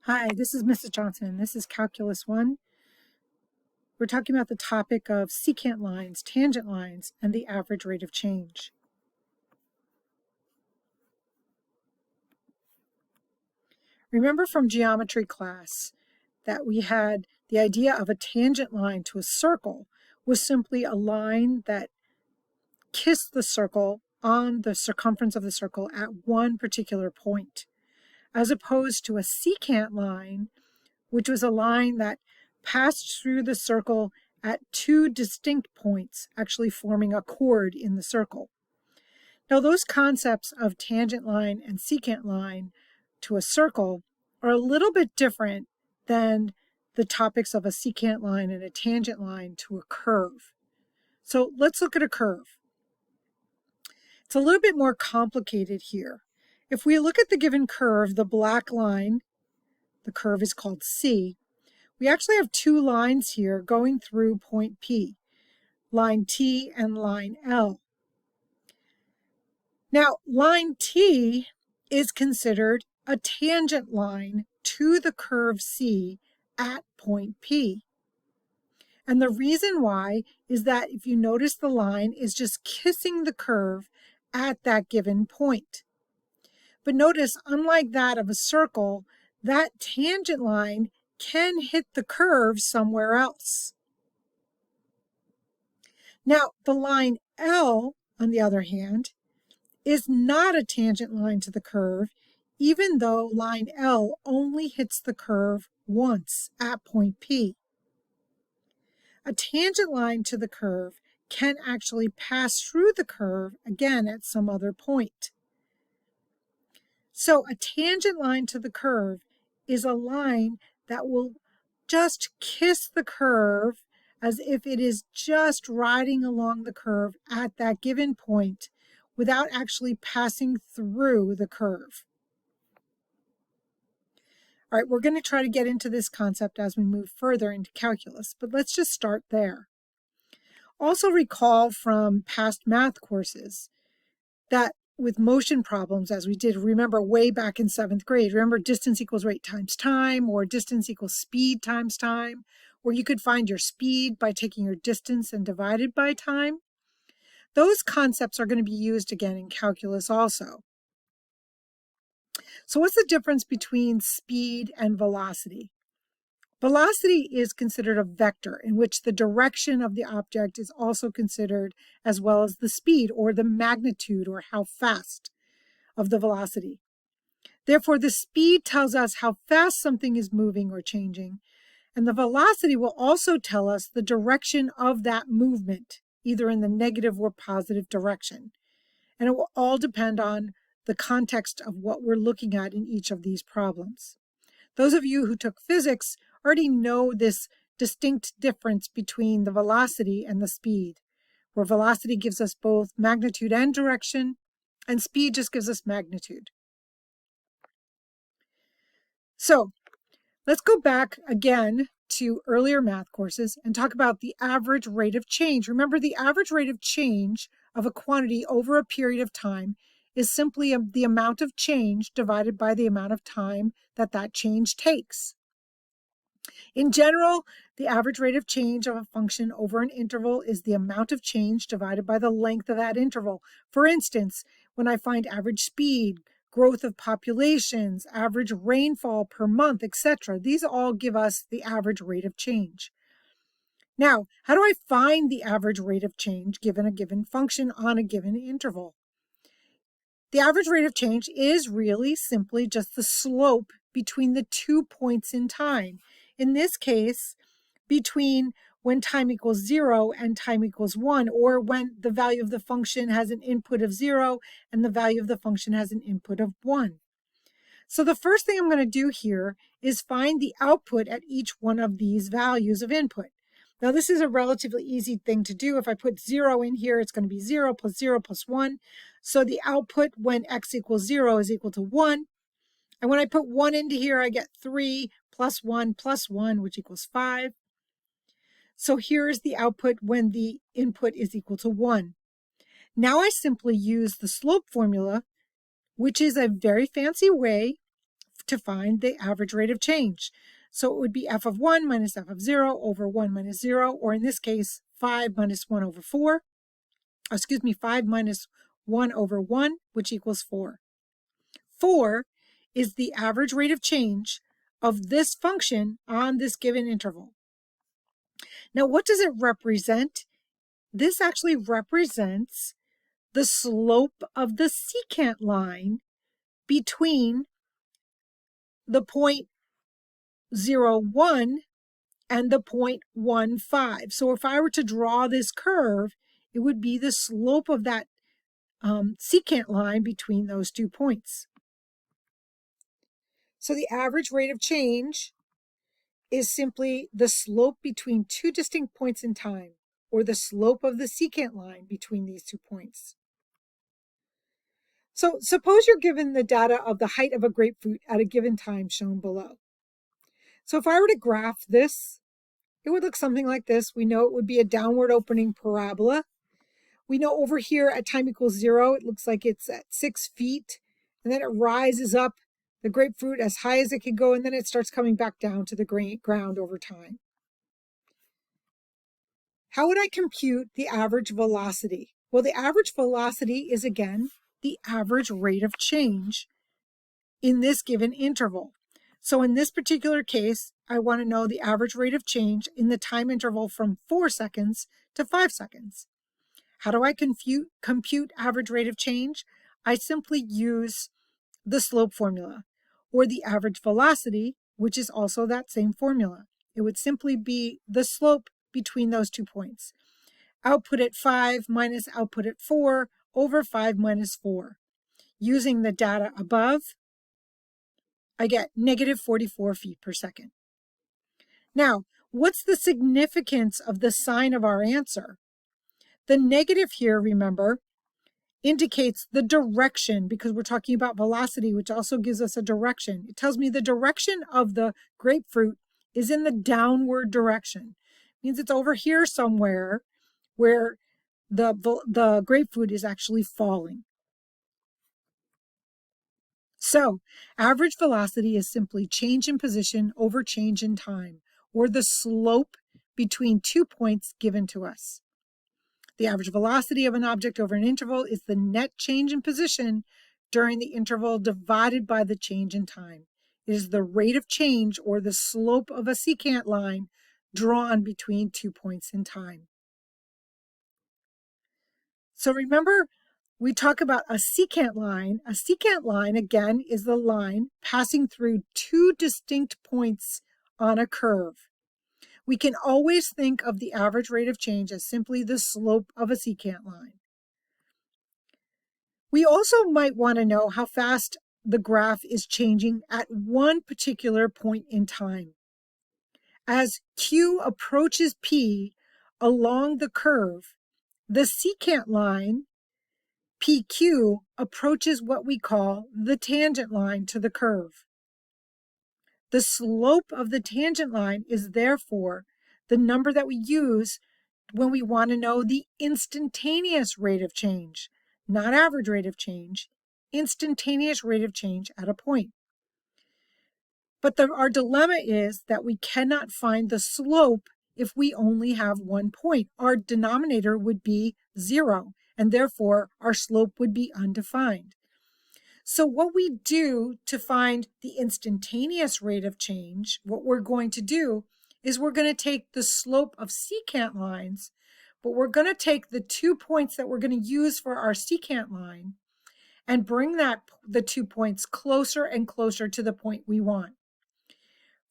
Hi, this is Mrs. Johnson. This is Calculus 1. We're talking about the topic of secant lines, tangent lines, and the average rate of change. Remember from geometry class that we had the idea of a tangent line to a circle was simply a line that kissed the circle on the circumference of the circle at one particular point, as opposed to a secant line, which was a line that passed through the circle at two distinct points, actually forming a chord in the circle. Now, those concepts of tangent line and secant line to a circle are a little bit different than the topics of a secant line and a tangent line to a curve. So let's look at a curve. It's a little bit more complicated here. If we look at the given curve, the black line, the curve is called C. We actually have two lines here going through point P, line T and line L. Now, line T is considered a tangent line to the curve C at point P. And the reason why is that if you notice the line is just kissing the curve at that given point. But notice, unlike that of a circle, that tangent line can hit the curve somewhere else. Now, the line L, on the other hand, is not a tangent line to the curve, even though line L only hits the curve once at point P. A tangent line to the curve can actually pass through the curve again at some other point. So a tangent line to the curve is a line that will just kiss the curve as if it is just riding along the curve at that given point without actually passing through the curve. All right, we're going to try to get into this concept as we move further into calculus, but let's just start there. Also recall from past math courses that with motion problems, as we did, remember way back in 7th grade, remember distance equals rate times time, or distance equals speed times time, or you could find your speed by taking your distance and divided by time. Those concepts are going to be used again in calculus also. So what's the difference between speed and velocity? Velocity is considered a vector in which the direction of the object is also considered, as well as the speed or the magnitude or how fast of the velocity. Therefore, the speed tells us how fast something is moving or changing, and the velocity will also tell us the direction of that movement, either in the negative or positive direction. And it will all depend on the context of what we're looking at in each of these problems. Those of you who took physics already know this distinct difference between the velocity and the speed, where velocity gives us both magnitude and direction, and speed just gives us magnitude. So let's go back again to earlier math courses and talk about the average rate of change. Remember, the average rate of change of a quantity over a period of time is simply the amount of change divided by the amount of time that that change takes. In general, the average rate of change of a function over an interval is the amount of change divided by the length of that interval. For instance, when I find average speed, growth of populations, average rainfall per month, etc., these all give us the average rate of change. Now, how do I find the average rate of change given a given function on a given interval? The average rate of change is really simply just the slope between the 2 points in time. In this case, between when time equals 0 and time equals 1, or when the value of the function has an input of 0 and the value of the function has an input of 1. So the first thing I'm going to do here is find the output at each one of these values of input. Now, this is a relatively easy thing to do. If I put 0 in here, it's going to be 0 plus 1. So the output when x equals 0 is equal to 1. And when I put 1 into here, I get 3 plus 1, which equals 5. So here's the output when the input is equal to 1. Now I simply use the slope formula, which is a very fancy way to find the average rate of change. So it would be f of 1 minus f of 0 over 1 minus 0, or in this case, 5 minus 1 over 4. 5 minus 1 over 1, which equals 4. 4 is the average rate of change of this function on this given interval. Now, what does it represent? This actually represents the slope of the secant line between the point 0,1 and the point 1,5. So if I were to draw this curve, it would be the slope of that secant line between those 2 points. So the average rate of change is simply the slope between 2 distinct points in time, or the slope of the secant line between these 2 points. So suppose you're given the data of the height of a grapefruit at a given time shown below. So if I were to graph this, it would look something like this. We know it would be a downward opening parabola. We know over here at time equals 0, it looks like it's at 6 feet, and then it rises up the grapefruit as high as it can go, and then it starts coming back down to the ground over time. How would I compute the average velocity? Well, the average velocity is, again, the average rate of change in this given interval. So in this particular case, I want to know the average rate of change in the time interval from 4 seconds to 5 seconds. How do I compute average rate of change? I simply use the slope formula, or the average velocity, which is also that same formula. It would simply be the slope between those 2 points. Output at 5 minus output at 4 over 5 minus 4. Using the data above, I get negative 44 feet per second. Now, what's the significance of the sign of our answer? The negative here, remember, indicates the direction, because we're talking about velocity, which also gives us a direction. It tells me the direction of the grapefruit is in the downward direction. It means it's over here somewhere where the grapefruit is actually falling. So average velocity is simply change in position over change in time, or the slope between 2 points given to us. The average velocity of an object over an interval is the net change in position during the interval divided by the change in time. It is the rate of change, or the slope of a secant line drawn between 2 points in time. So remember, we talk about a secant line. A secant line, again, is the line passing through 2 distinct points on a curve. We can always think of the average rate of change as simply the slope of a secant line. We also might want to know how fast the graph is changing at one particular point in time. As Q approaches P along the curve, the secant line, PQ, approaches what we call the tangent line to the curve. The slope of the tangent line is therefore the number that we use when we want to know the instantaneous rate of change, not average rate of change, instantaneous rate of change at a point. But our dilemma is that we cannot find the slope if we only have 1 point. Our denominator would be 0, and therefore our slope would be undefined. So what we do to find the instantaneous rate of change, what we're going to do is we're going to take the slope of secant lines, but we're going to take the 2 points that we're going to use for our secant line and bring the 2 points closer and closer to the point we want.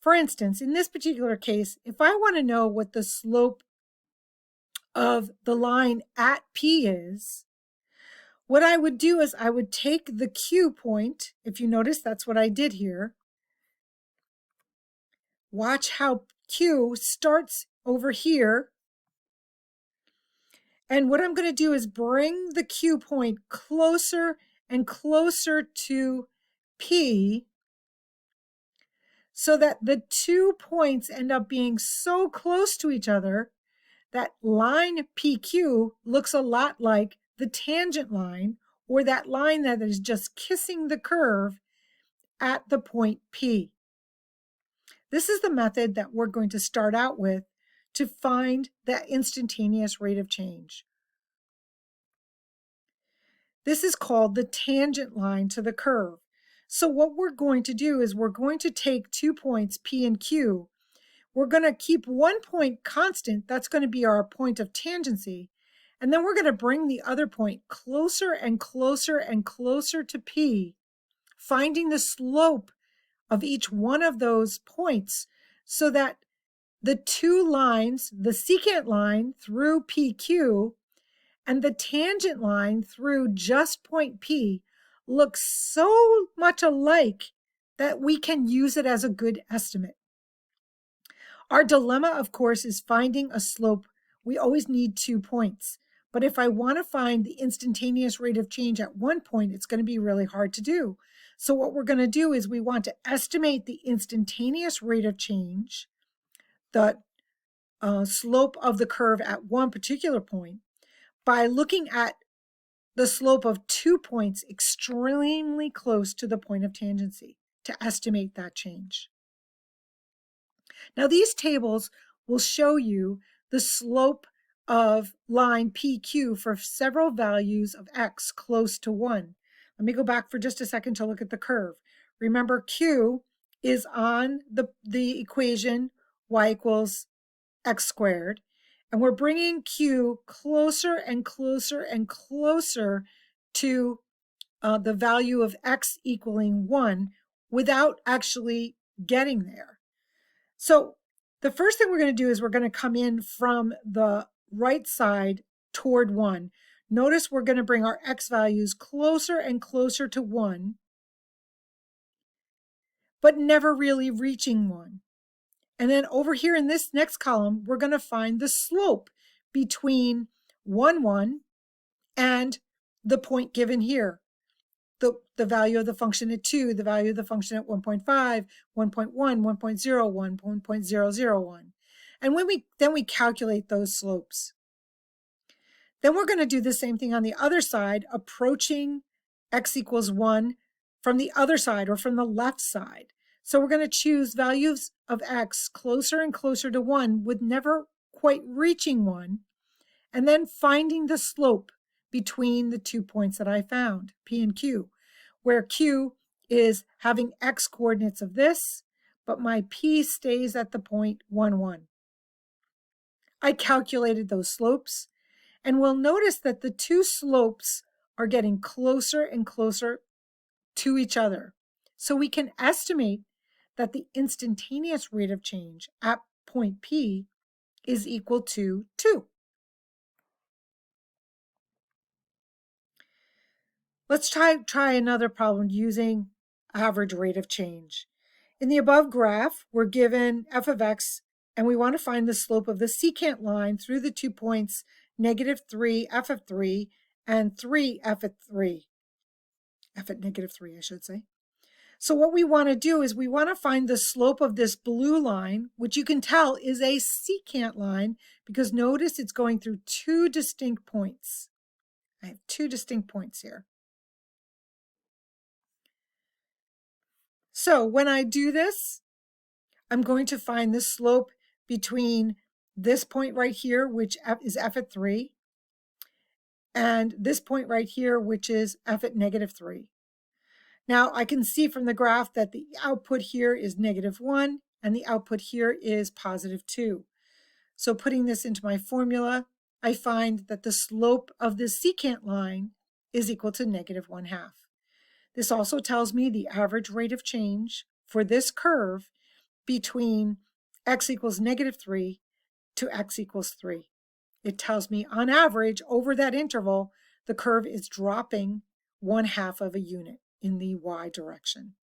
For instance, in this particular case, if I want to know what the slope of the line at P is, what I would do is I would take the Q point. If you notice, that's what I did here. Watch how Q starts over here. And what I'm going to do is bring the Q point closer and closer to P so that the 2 points end up being so close to each other that line PQ looks a lot like the tangent line, or that line that is just kissing the curve at the point P. This is the method that we're going to start out with to find the instantaneous rate of change. This is called the tangent line to the curve. So what we're going to do is we're going to take 2 points, P and Q. We're going to keep one point constant. That's going to be our point of tangency. And then we're going to bring the other point closer and closer and closer to P, finding the slope of each one of those points so that the two lines, the secant line through PQ and the tangent line through just point P, look so much alike that we can use it as a good estimate. Our dilemma, of course, is finding a slope. We always need 2 points. But if I want to find the instantaneous rate of change at one point, it's going to be really hard to do. So what we're going to do is we want to estimate the instantaneous rate of change, the slope of the curve at one particular point, by looking at the slope of 2 points extremely close to the point of tangency to estimate that change. Now these tables will show you the slope of line PQ for several values of x close to 1. Let me go back for just a second to look at the curve. Remember, Q is on the equation y equals x squared, and we're bringing Q closer and closer and closer to the value of x equaling 1 without actually getting there. So the first thing we're going to do is we're going to come in from the right side toward 1. Notice we're going to bring our x values closer and closer to 1, but never really reaching 1. And then over here in this next column, we're going to find the slope between 1, 1 and the point given here. The value of the function at 2, the value of the function at 1.5, 1.1, 1.01, 1.001. And then we calculate those slopes. Then we're going to do the same thing on the other side, approaching x equals 1 from the other side or from the left side. So we're going to choose values of x closer and closer to 1 with never quite reaching 1, and then finding the slope between the 2 points that I found, P and Q, where Q is having x coordinates of this, but my P stays at the point 1, 1. I calculated those slopes, and we'll notice that the two slopes are getting closer and closer to each other. So we can estimate that the instantaneous rate of change at point P is equal to 2. Let's try another problem using average rate of change. In the above graph, we're given f of x, and we want to find the slope of the secant line through the 2 points -3, f of 3, and 3, f at 3. F at -3, I should say. So what we want to do is we want to find the slope of this blue line, which you can tell is a secant line because notice it's going through 2 distinct points. I have 2 distinct points here. So when I do this, I'm going to find the slope between this point right here, which is f at 3, and this point right here, which is f at -3. Now I can see from the graph that the output here is -1 and the output here is +2. So putting this into my formula, I find that the slope of the secant line is equal to -1/2. This also tells me the average rate of change for this curve between x equals -3 to x equals 3. It tells me on average over that interval, the curve is dropping 1/2 of a unit in the y direction.